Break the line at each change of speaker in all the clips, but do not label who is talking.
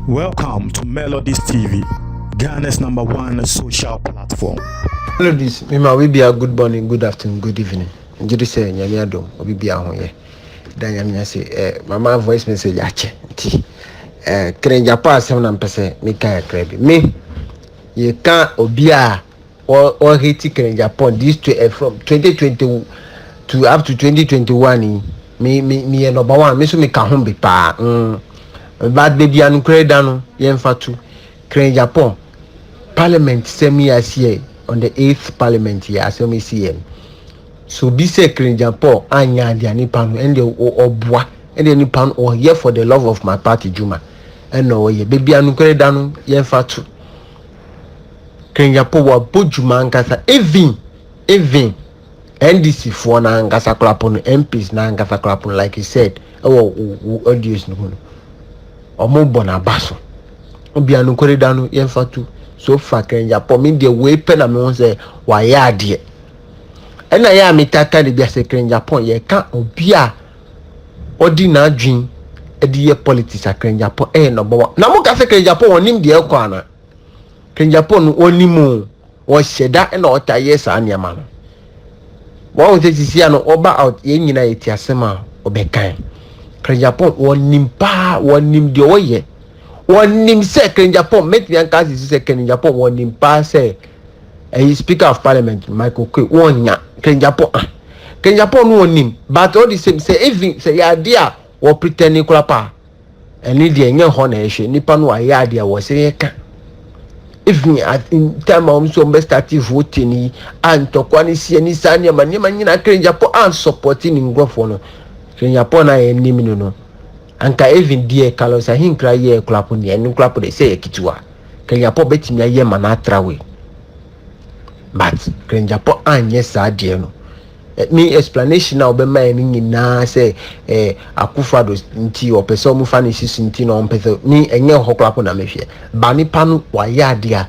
Welcome to Melodies TV, Ghana's #1 social platform.
Melodies, we be a good morning, good afternoon, good evening. Njiri say nyame adom, obi bia ho ye. Dan nyame say mama voice message ache. Nti Krenja pa asem na mpese me kan akra bi. Me ye kan obi a o hiti Krenja pon this to from 2020 to up to 2021 me number 1 me so me ka ho be pa. Bad baby anu kreda no ye mfa tu Krenja pon parliament semi as here on the 8th parliament here as we see him. So be say Krenja pon anya dia nipa no ende oboa ende nipa no o here for the love of my party Juma. Eno ye baby anu kreda no ye mfa tu Krenja pon wa bojuma nkasa even NDC for na nkasa klapon MPs na nkasa klapon like he said audios no omo bona baso obi anu koreda no ye mfa tu so far Krenja pon me dey we pe na me won say wa ya ade ena ya mitaka de bia se Krenja pon ye ka obi a odi na adwin e de ye politics a Krenja pon number 1 na mo ka se Krenja pon onim de ekọ ana Krenja pon onimu wo hyeda na o ta yes anya ma no wo te sisi ano oba out ye nyina ye ti asema obekan Krenja pon wonim de o ye wonim se Krenja pon make me anka se Krenja pon wonim pa se speaker of parliament Michael Kwe wonya Krenja pon no wonim but all the same say even say ya dia wo pretend kula pa eni de enye ho na ehwe nipa no ya dia wo se ka even at in time am so be start voting and to kwani si ani sanya manyema nyina Krenja pon and supporting ngofo no Krenja pon na enim no anka even die Carlos ahinkra ye klapo ne enu klapo de say ekituwa Krenja pon betimi aye mana trawe but Krenja pon anye sa de no me explanation na obe man ni na say Akufo-Addo nti opese omu fa ne sisi nti no ompese ni enye ho klapo na mehwe ba nipa no wa ya de a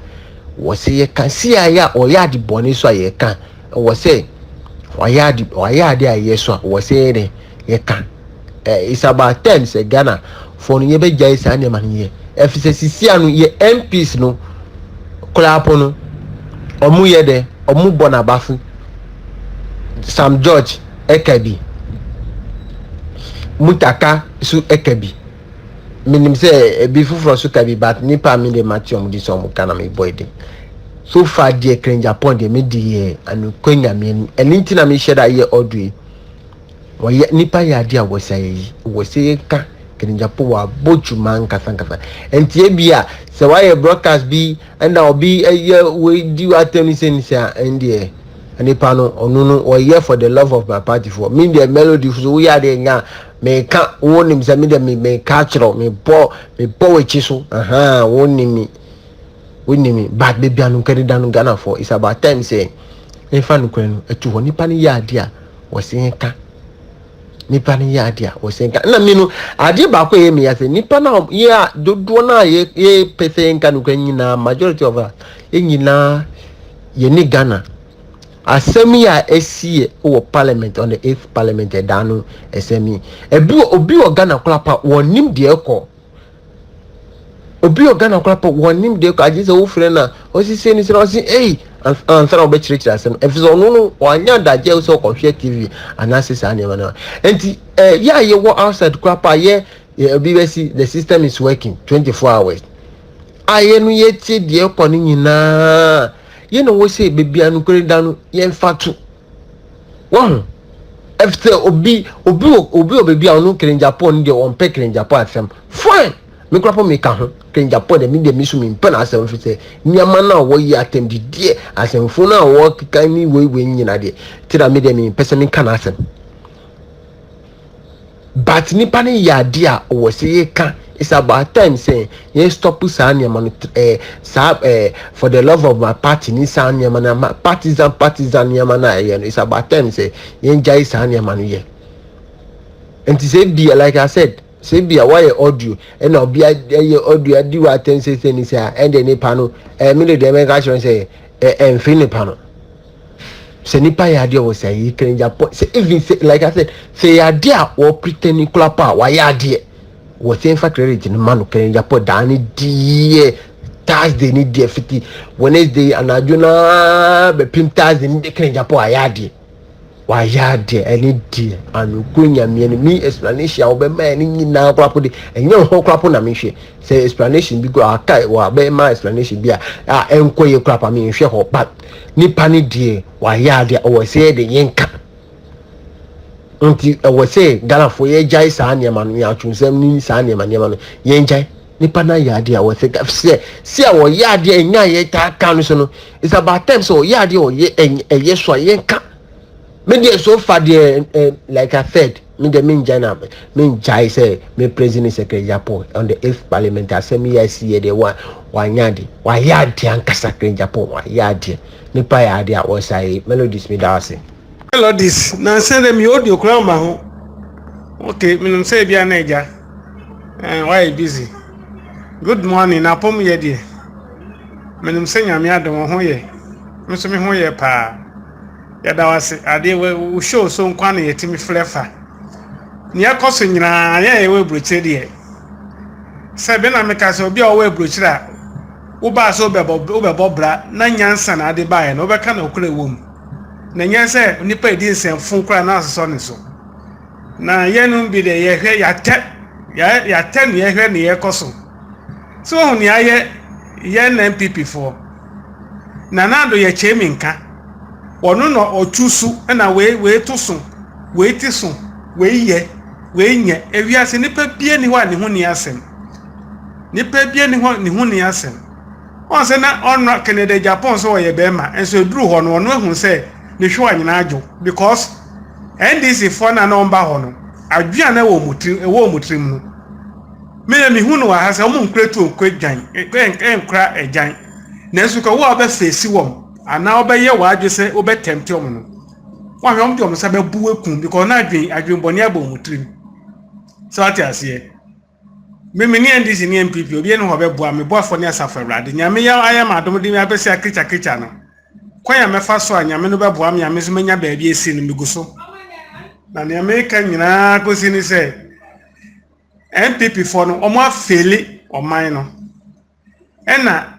wo se ye kan si aya o ya de bone so ye kan wo se wa ya de a ye so wo se ne ye kan it's about 10 say Ghana for no ye be jai sa ne man ye efise sisi anu ye MPs no klapo no omu ye de omu bona bafu Sam George Ekabi Mutaka su Ekabi minim say ebi fufuro su kabi but nipa mi de matiom di so mu kana me boy de so far de Krenja pon de me di anu kwanya me eni na me share ye odwe wo ye nipa ya de a wo say ka Krenja pon wa bojuma nkasa enti e bia se wa ye broadcast bi and obi we di atemi senisa ndi nipa no onu no o here for the love of my party for me the melody so we are there nya me ka wonim se me de me ka chiro me po wechi so wonimi but baby anu kerida no Ghana for it's about time say efa no kwenu etu ho nipa ni ya ade a wo se ka nipa ni ya ade a wo se ka na me no ade ba ko ye me ya se nipa na ya dodo na ye pese nka no kwanyina majority of us enyina ye ni Ghana asemi a esie o parliament on the 8th parliament edano esemi obi o Ghana klapa wonim de ekọ obi o Ghana klapa wonim de ekọ agise wo frɛ na o si se ni se o si answer o be chirichira asem efiso no wanya daje so kɔhwɛ TV anase sa ne mana enti ya ye wo outside klapa ye obi we si the system is working 24 hours aye no ye tie de ekọ ni nyina you know we say baby anu Koreda no ye mfatu won after obi baby anu Krenja pon de on pe Krenja pon asem fine me krapo me ka ho Krenja pon de me de misu me pe na asem fi say niama na wo yi atem di de asem fo na wo kan ni we nyina de tira me de me pese me kan asem but nipa ni ya de a wo say ye kan it's about time say you stop usanya man for the love of my party ni sanya man partisan yamana it's about time say you enjoy sanya man here and to say be like I said say be why audio and obi audio adi wa ten say ni say and the nipa no me de make sure say enfin nipa no Se nipa ya ade o say yi kren Japan se even say, like I said say ya ade a o pretend kula pa wa ya ade wo say in fact credit ni manu kren Japan da ni die Thursday ni die fiti Wednesday anajo na be pim Thursday ni kren Japan ya ade wa ya ade any die anu kunya mi explanation o be ma ni nyina kula po de enye ho kula po na me hwe say explanation bi go aka wa be ma explanation bi a enkoye kula pa me hwe ho but nipa ni die wa ya de o se de yenka nti o se Ghana fo ye jai sa niema no ya twunsem ni sa niema no yenjai nipa na ya de o se o ya de enya ye ta kan so no it's about time so ya de o ye so yenka me de so far de like I said me de me jai say me president secretary Japan on the 8th parliament assembly yes ye de wa nyade wa ya de ankasa secretary Japan wa ya de nipa ya de a o say melodies me da say
melodies na send them audio kran ma ho okay me say bia na eja why busy good morning na pom ye de me say nyame adom ho ye me so me ho ye pa ya da wase ade we show so nkwa na yetimi flefa ni akoso nyina ya ye we broche de se be na me ka so obi a we broche a wo ba so bebo bra na nyansa na ade ba ye no be ka na okure wom na nyansa nipa edi nsenfo kra na aso ne so na yenum bi de ye hwe ya te ne ye hwe ne ye koso so hu ni aye ye na MPP for na nado ye chemi nka onu no otusu na we toso we tiso we ye we nye ewiase nipa bie ni ho ne ho ni asem nipa bie ni ho ni asem on se na on Canada Japan so ye be ma enso duru ho no ehun se ne hwe anyina ajo because NDC for na number ho no adua na wo mutrim no me hu no wa ha se o mu nkretu onkwadwan enkra egyan na enso ka wo aba face wom ana obeye waadwe se obetemte om no wa hwom de om se bebu ekun because na adwen boni aba omutrim so ati ase me ni NDC ni MPP obi ene ho bebu am bo afo ni asafa awrade nyame ya ayam adom de mi abesi akricha no kwanya mefa so anyame no bebu am nyame so menya ba bi esi no miguso na ne America nyina kosi ni se MPP for no omo afeli oman no ena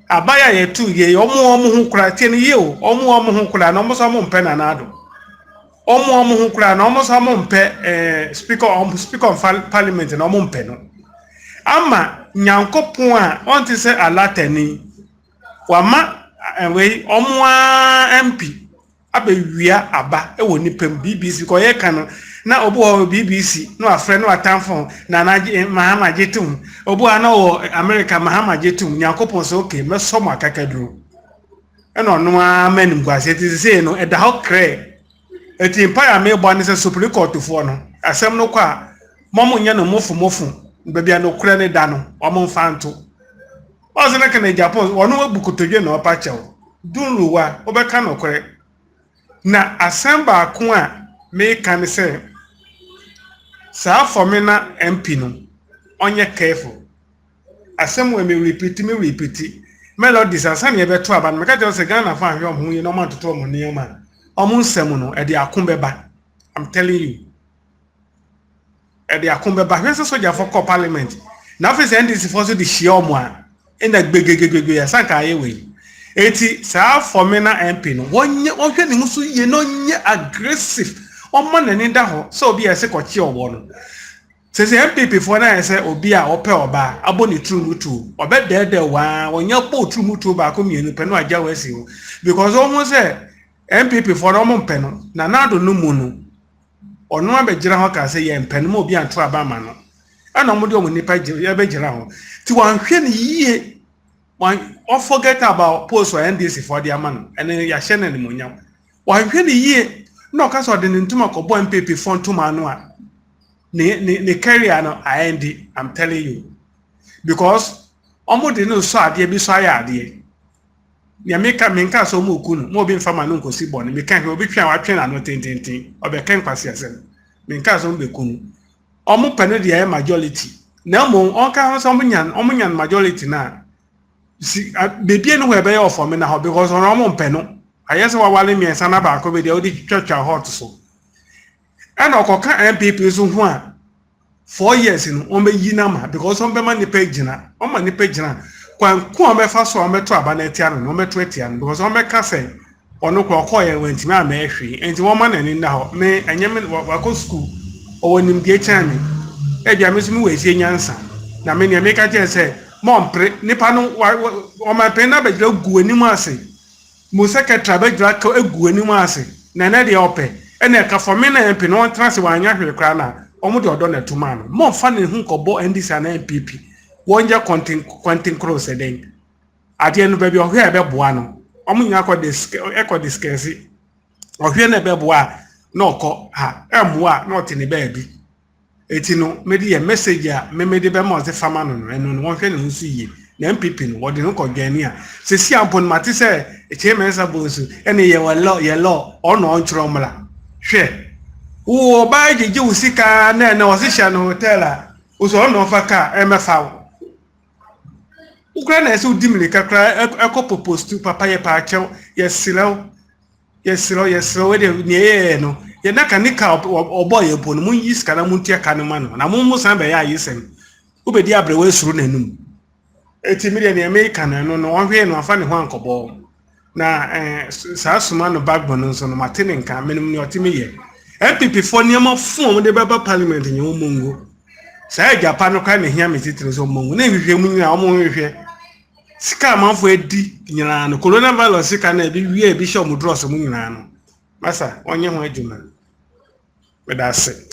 abaya yetu ye omo hu kura tie ni ye o omo hu kura na omo so omo mpe na nado omo hu kura na omo so omo mpe speaker of parliament na omo mpe no ama nyankopon a onti se alatani wama we omo MP abewia aba e woni pem BBC ko ye kan na obo BBC no afre no atamfo na Mahama Jetum obo ana wo America Mahama Jetum nyakopon so okay mesom akakaduru e no no amanim kwase ti se no e da ho kre eti empire me bo ne se Supreme Court fo no asem no kwa momo nya no mofu bebia no kure ne da no omo mfanto ozo na kan Japan wono wabukotodwe na opachew dunruwa obeka no kure na asamba akon a me kan se sa for me na MP no onye careful asem we me repeat melodies asem ye beto aba me ka je se Ghana fa ahwe ohun ye no ma toto mo ne ma omo nsem no e de akon beba I'm telling you e de akon beba hwe se soja for parliament na fe se NDC for so de hie omo a e na gbegegegege ya sanka aye we eti sa for me na MP no wonye ohwe ne nso ye no nye aggressive omo na ni da ho so obi ese kochi owo no se MPP for na ese obi a ope oba aboni true mutu obe dede wa wonya po true mutu ba ko mienu pe no aja wasi because omo se MPP for omo mpe no na nado no mu no ono abegyira ho ka se ye mpe no obi anto aba ma no ana omo de omo nipa ye begyira ho ti wan hwe ne yie wan forget about post for NDC for the man and ya hye na ne monyam wan hwe ne yie no ka so de ntuma ko bo MPP fon tuma no a ne career no IND I'm telling you because omo de no so ade bi so aya ade ya menka so mo kunu mo bi mfama no nkosi bo ne meka he obi twa watwe na no tintintin obeka nkwase asem menka so mbe kunu omo pene de ya majority na mo onka so omo nyan majority na si bebie no we be ya ofo me na ho because omo mpe no ayese wa wale miensa na ba ko be de odi twatwa hot so and okoka MPP so ho a 4 years no on be yinama because on be man ni pagina on man ni pagina kwanku on be fa so on be to aba na etia no on be to etia no because on be ka say ono ko okoye wantimi ama ehwe enti wo man ani na ho me anyeme wako school o wonim die chani e bia me so me we sie nyansa na me ne me ka je say mompre nipa no o ma pe na be gira gu anim ase mo secretary be gira ka egu anim ase na na de ope e na ka for me na MP no trans wa anya hwe kra na omo de odo na tuma no mo fa ne hu kobo ndisa na MPP wonja content cross eden ade no ba bi o hwe e be boa no omo nya ko discuss ohwe na be boa na okọ ha emwa na otini ba bi eti no me di message a me de be mo ze fama no enu no wonhwe ne nsu yi na MPP no wode no ko gani a se si ampon mate se e che mensa bonsu ene ye law ono onchro mla hwe wo ba jeje usika na osisha no hotel a uso ono fa ka emefa ukra na ese udimle kakra eko propose to papa ye pa achew yesilo we de ne no ye na kanika obo ye bo no mun yiska na mun tia kanuma no na mun musan be ya yisem ubedi abrewe suru nanum eti mi de ne America na no wonhwe no afa ne ho ankobo na saa suma no backbone nso no matene nka menum ne otimi ye MPP for niam fun de baba parliament nye omongo saa Japan no ka ne hia metitire so omongo na hwehwe mu nyina omonhwe sika manfo edi nyina no coronavirus sika na bi wie bi show mu dross mu nyina no masa onye ho adwuma we da se